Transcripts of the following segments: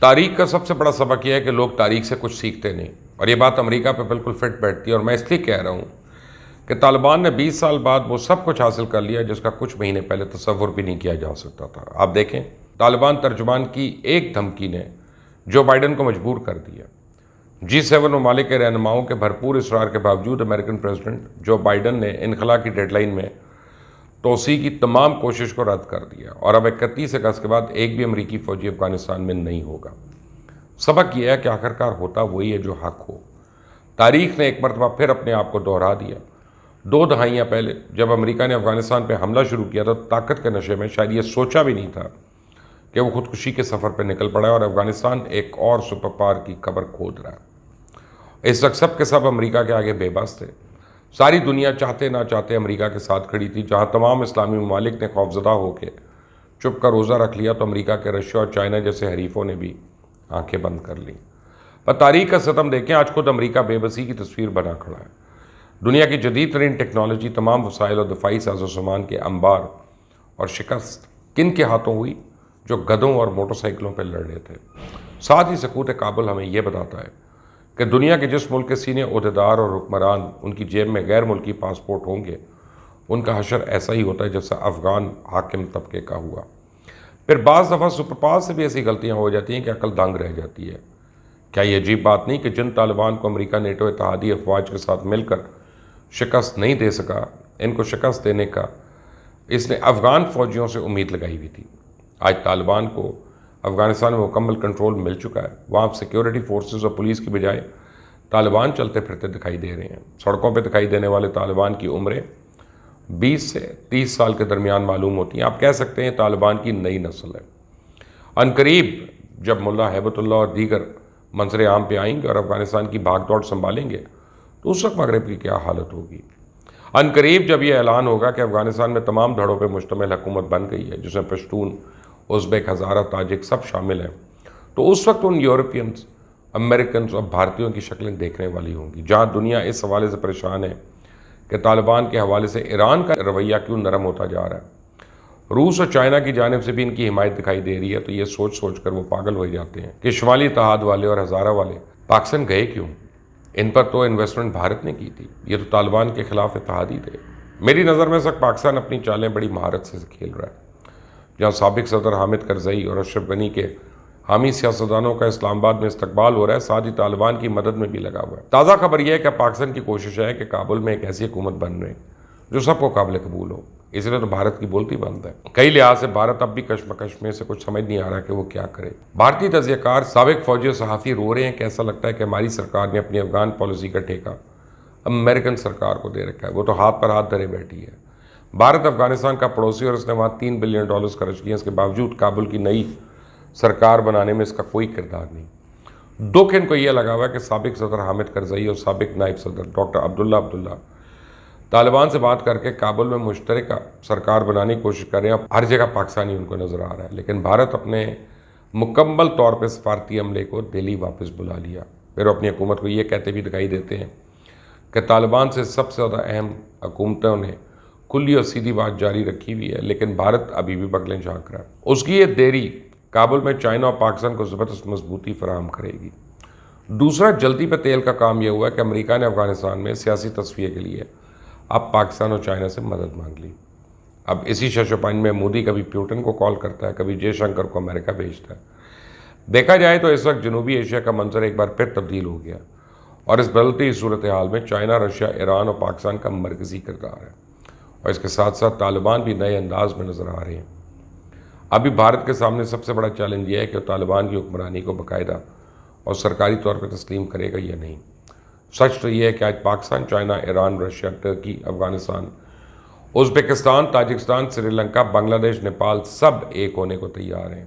تاریخ کا سب سے بڑا سبق یہ ہے کہ لوگ تاریخ سے کچھ سیکھتے نہیں، اور یہ بات امریکہ پہ بالکل فٹ بیٹھتی ہے۔ اور میں اس لیے کہہ رہا ہوں کہ طالبان نے 20 سال بعد وہ سب کچھ حاصل کر لیا جس کا کچھ مہینے پہلے تصور بھی نہیں کیا جا سکتا تھا۔ آپ دیکھیں، طالبان ترجمان کی ایک دھمکی نے جو بائیڈن کو مجبور کر دیا۔ G7 ممالک کے رہنماؤں کے بھرپور اصرار کے باوجود امریکن پریزیڈنٹ جو بائیڈن نے انخلا کی ڈیڈ لائن میں توسیع کی تمام کوشش کو رد کر دیا، اور اب 31 اگست کے بعد ایک بھی امریکی فوجی افغانستان میں نہیں ہوگا۔ سبق یہ ہے کہ آخرکار ہوتا وہی ہے جو حق ہو۔ تاریخ نے ایک مرتبہ پھر اپنے آپ کو دہرا دیا۔ 2 دہائیاں پہلے جب امریکہ نے افغانستان پہ حملہ شروع کیا تو طاقت کے نشے میں شاید یہ سوچا بھی نہیں تھا کہ وہ خودکشی کے سفر پہ نکل پڑا ہے اور افغانستان ایک اور سپر پاور کی قبر کھود رہا ہے۔ اس وقت سب کے سب امریکہ کے آگے بے بس تھے۔ ساری دنیا چاہتے نہ چاہتے امریکہ کے ساتھ کھڑی تھی۔ جہاں تمام اسلامی ممالک نے خوفزدہ ہو کے چپ کا روزہ رکھ لیا تو امریکہ کے رشیا اور چائنا جیسے حریفوں نے بھی آنکھیں بند کر لیں۔ پر تاریخ کا ستم دیکھیں، آج خود امریکہ بے بسی کی تصویر بنا کھڑا ہے۔ دنیا کی جدید ترین ٹیکنالوجی، تمام وسائل اور دفاعی ساز و سامان کے انبار اور شکست کن کے ہاتھوں ہوئی؟ جو گدھوں اور موٹر سائیکلوں پہ لڑ رہے تھے۔ ساتھ ہی سکوت کابل ہمیں یہ بتاتا ہے کہ دنیا کے جس ملک کے سینے عہدیدار اور حکمران ان کی جیب میں غیر ملکی پاسپورٹ ہوں گے، ان کا حشر ایسا ہی ہوتا ہے جیسا افغان حاکم طبقے کا ہوا۔ پھر بعض دفعہ سپر پاور سے بھی ایسی غلطیاں ہو جاتی ہیں کہ عقل دنگ رہ جاتی ہے۔ کیا یہ عجیب بات نہیں کہ جن طالبان کو امریکہ نیٹو اتحادی افواج کے ساتھ مل کر شکست نہیں دے سکا، ان کو شکست دینے کا اس نے افغان فوجیوں سے امید لگائی ہوئی تھی۔ آج طالبان کو افغانستان میں مکمل کنٹرول مل چکا ہے۔ وہاں سیکیورٹی فورسز اور پولیس کی بجائے طالبان چلتے پھرتے دکھائی دے رہے ہیں۔ سڑکوں پہ دکھائی دینے والے طالبان کی عمریں 20 سے 30 سال کے درمیان معلوم ہوتی ہیں۔ آپ کہہ سکتے ہیں طالبان کی نئی نسل ہے۔ عنقریب جب ملا ہیبت اللہ اور دیگر منظر عام پہ آئیں گے اور افغانستان کی بھاگ دوڑ سنبھالیں گے تو اس وقت مغرب کی کیا حالت ہوگی؟ عنقریب جب یہ اعلان ہوگا کہ افغانستان میں تمام دھڑوں پہ مشتمل حکومت بن گئی ہے، جس میں پشتون، ازبیک، ہزارہ، تاجک سب شامل ہیں، تو اس وقت ان یورپینز، امریکنز اور بھارتیوں کی شکلیں دیکھنے والی ہوں گی۔ جہاں دنیا اس حوالے سے پریشان ہے کہ طالبان کے حوالے سے ایران کا رویہ کیوں نرم ہوتا جا رہا ہے، روس اور چائنا کی جانب سے بھی ان کی حمایت دکھائی دے رہی ہے، تو یہ سوچ سوچ کر وہ پاگل ہو جاتے ہیں کہ شمالی اتحاد والے اور ہزارہ والے پاکستان گئے کیوں؟ ان پر تو انویسٹمنٹ بھارت نے کی تھی، یہ تو طالبان کے خلاف اتحادی تھے۔ میری نظر میں سب پاکستان اپنی چالیں بڑی مہارت سے کھیل رہا ہے۔ جہاں سابق صدر حامد کرزئی اور اشرف غنی کے حامی سیاستدانوں کا اسلام آباد میں استقبال ہو رہا ہے، ساتھ ہی طالبان کی مدد میں بھی لگا ہوا ہے۔ تازہ خبر یہ ہے کہ پاکستان کی کوشش ہے کہ کابل میں ایک ایسی حکومت بن رہے جو سب کو قابل قبول ہو، اس لیے تو بھارت کی بولتی بند ہے۔ کئی لحاظ سے بھارت اب بھی کشمکش میں سے کچھ سمجھ نہیں آ رہا کہ وہ کیا کرے۔ بھارتی تجزیہ کار، سابق فوجی اور صحافی رو رہے ہیں کہ ایسا لگتا ہے کہ ہماری سرکار نے اپنی افغان پالیسی کا ٹھیکہ امریکن سرکار کو دے رکھا ہے، وہ تو ہاتھ پر ہاتھ دھرے بیٹھی ہے۔ بھارت افغانستان کا پڑوسی اور اس نے وہاں $3 بلین خرچ کیے، اس کے باوجود کابل کی نئی سرکار بنانے میں اس کا کوئی کردار نہیں۔ دکھ ان کو یہ لگا ہوا ہے کہ سابق صدر حامد کرزئی اور سابق نائب صدر ڈاکٹر عبداللہ طالبان سے بات کر کے کابل میں مشترکہ سرکار بنانے کی کوشش کر رہے ہیں۔ ہر جگہ پاکستانی ان کو نظر آ رہا ہے، لیکن بھارت اپنے مکمل طور پہ سفارتی عملے کو دہلی واپس بلا لیا۔ پھر وہ اپنی حکومت کو یہ کہتے بھی دکھائی دیتے ہیں کہ طالبان سے سب سے زیادہ اہم حکومتوں نے کھلی اور سیدھی بات جاری رکھی ہوئی ہے، لیکن بھارت ابھی بھی بغلیں جھانک رہا ہے۔ اس کی یہ دیری کابل میں چائنا اور پاکستان کو زبردست مضبوطی فراہم کرے گی۔ دوسرا جلدی پہ تیل کا کام یہ ہوا ہے کہ امریکہ نے افغانستان میں سیاسی تصفیے کے لیے اب پاکستان اور چائنا سے مدد مانگ لی۔ اب اسی ششپنج میں مودی کبھی پیوٹن کو کال کرتا ہے، کبھی جے شنکر کو امریکہ بھیجتا ہے۔ دیکھا جائے تو اس وقت جنوبی ایشیا کا منظر ایک بار پھر تبدیل ہو گیا، اور اس بدلتی صورتحال میں چائنا، رشیا، ایران اور پاکستان کا مرکزی کردار ہے، اور اس کے ساتھ ساتھ طالبان بھی نئے انداز میں نظر آ رہے ہیں۔ ابھی بھارت کے سامنے سب سے بڑا چیلنج یہ ہے کہ وہ طالبان کی حکمرانی کو باقاعدہ اور سرکاری طور پر تسلیم کرے گا یا نہیں۔ سچ تو یہ ہے کہ آج پاکستان، چائنا، ایران، رشیا، ترکی، افغانستان، ازبکستان، تاجکستان، سری لنکا، بنگلہ دیش، نیپال سب ایک ہونے کو تیار ہیں۔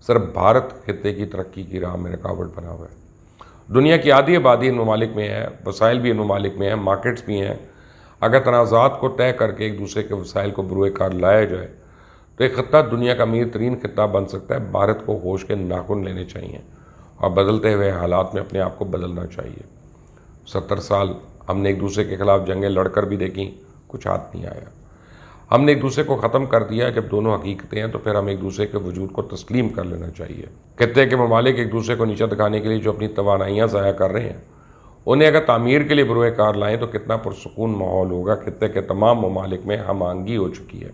صرف بھارت خطے کی ترقی کی راہ میں رکاوٹ بنا ہوا ہے۔ دنیا کی آدھی آبادی ان ممالک میں ہے، وسائل بھی ان ممالک میں ہیں، مارکیٹس بھی ہیں۔ اگر تنازعات کو طے کر کے ایک دوسرے کے وسائل کو بروئے کار لایا جائے تو ایک خطہ دنیا کا امیر ترین خطہ بن سکتا ہے۔ بھارت کو ہوش کے ناخن لینے چاہیے اور بدلتے ہوئے حالات میں اپنے آپ کو بدلنا چاہیے۔ 70 سال ہم نے ایک دوسرے کے خلاف جنگیں لڑ کر بھی دیکھیں، کچھ ہاتھ نہیں آیا۔ ہم نے ایک دوسرے کو ختم کر دیا. جب دونوں حقیقتیں ہیں تو پھر ہم ایک دوسرے کے وجود کو تسلیم کر لینا چاہیے. خطے کے ممالک ایک دوسرے کو نیچا دکھانے کے لیے جو اپنی توانائیاں ضائع کر رہے ہیں، انہیں اگر تعمیر کے لیے بروئے کار لائیں تو کتنا پرسکون ماحول ہوگا. خطے کے تمام ممالک میں ہم آہنگی ہو چکی ہے.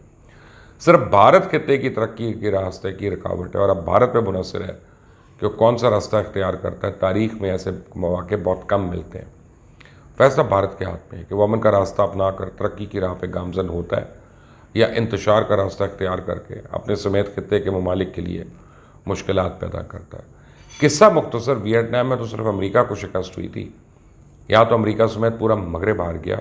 صرف بھارت خطے کی ترقی کے راستے کی رکاوٹ ہے، اور اب بھارت پہ منحصر ہے کہ وہ کون سا راستہ اختیار کرتا ہے. تاریخ میں ایسے مواقع بہت کم ملتے ہیں. فیصلہ بھارت کے ہاتھ میں ہے کہ وہ امن کا راستہ اپنا کر ترقی کی راہ پہ گامزن ہوتا ہے یا انتشار کا راستہ اختیار کر کے اپنے سمیت خطے کے ممالک کے لیے مشکلات پیدا کرتا ہے. قصہ مختصر، ویٹنام میں تو صرف امریکہ کو شکست ہوئی تھی، یا تو امریکہ سمیت پورا مغرب ہار گیا.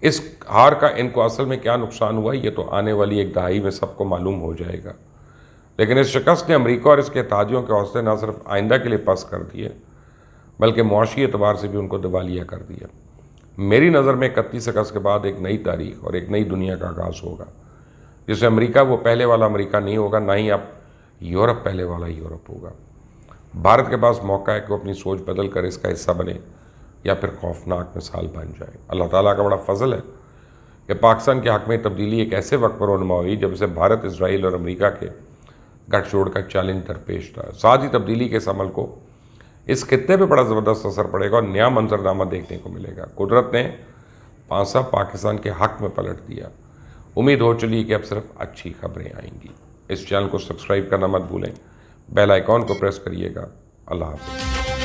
اس ہار کا ان کو اصل میں کیا نقصان ہوا یہ تو آنے والی ایک دہائی میں سب کو معلوم ہو جائے گا. لیکن اس شکست نے امریکہ اور اس کے اتحادیوں کے حوصلے نہ صرف آئندہ کے لیے پست کر دیے بلکہ معاشی اعتبار سے بھی ان کو دیوالیہ کر دیا. میری نظر میں 31 اگست کے بعد ایک نئی تاریخ اور ایک نئی دنیا کا آغاز ہوگا، جس میں امریکہ وہ پہلے والا امریکہ نہیں ہوگا، نہ ہی اب یورپ پہلے والا یورپ ہوگا. بھارت کے پاس موقع ہے کہ وہ اپنی سوچ بدل کر اس کا حصہ بنے یا پھر خوفناک مثال بن جائے. اللہ تعالیٰ کا بڑا فضل ہے کہ پاکستان کے حق میں تبدیلی ایک ایسے وقت پر رونما ہوئی جب اسے بھارت، اسرائیل اور امریکہ کے گٹھ جوڑ کا چیلنج درپیش تھا. ساتھ ہی تبدیلی کے اس عمل کو اس خطے پہ بڑا زبردست اثر پڑے گا اور نیا منظرنامہ دیکھنے کو ملے گا. قدرت نے پانسا پاکستان کے حق میں پلٹ دیا. امید ہو چلی کہ اب صرف اچھی خبریں آئیں گی. اس چینل کو سبسکرائب کرنا مت بھولیں، بیل آئیکن کو پریس کریے گا. اللہ حافظ.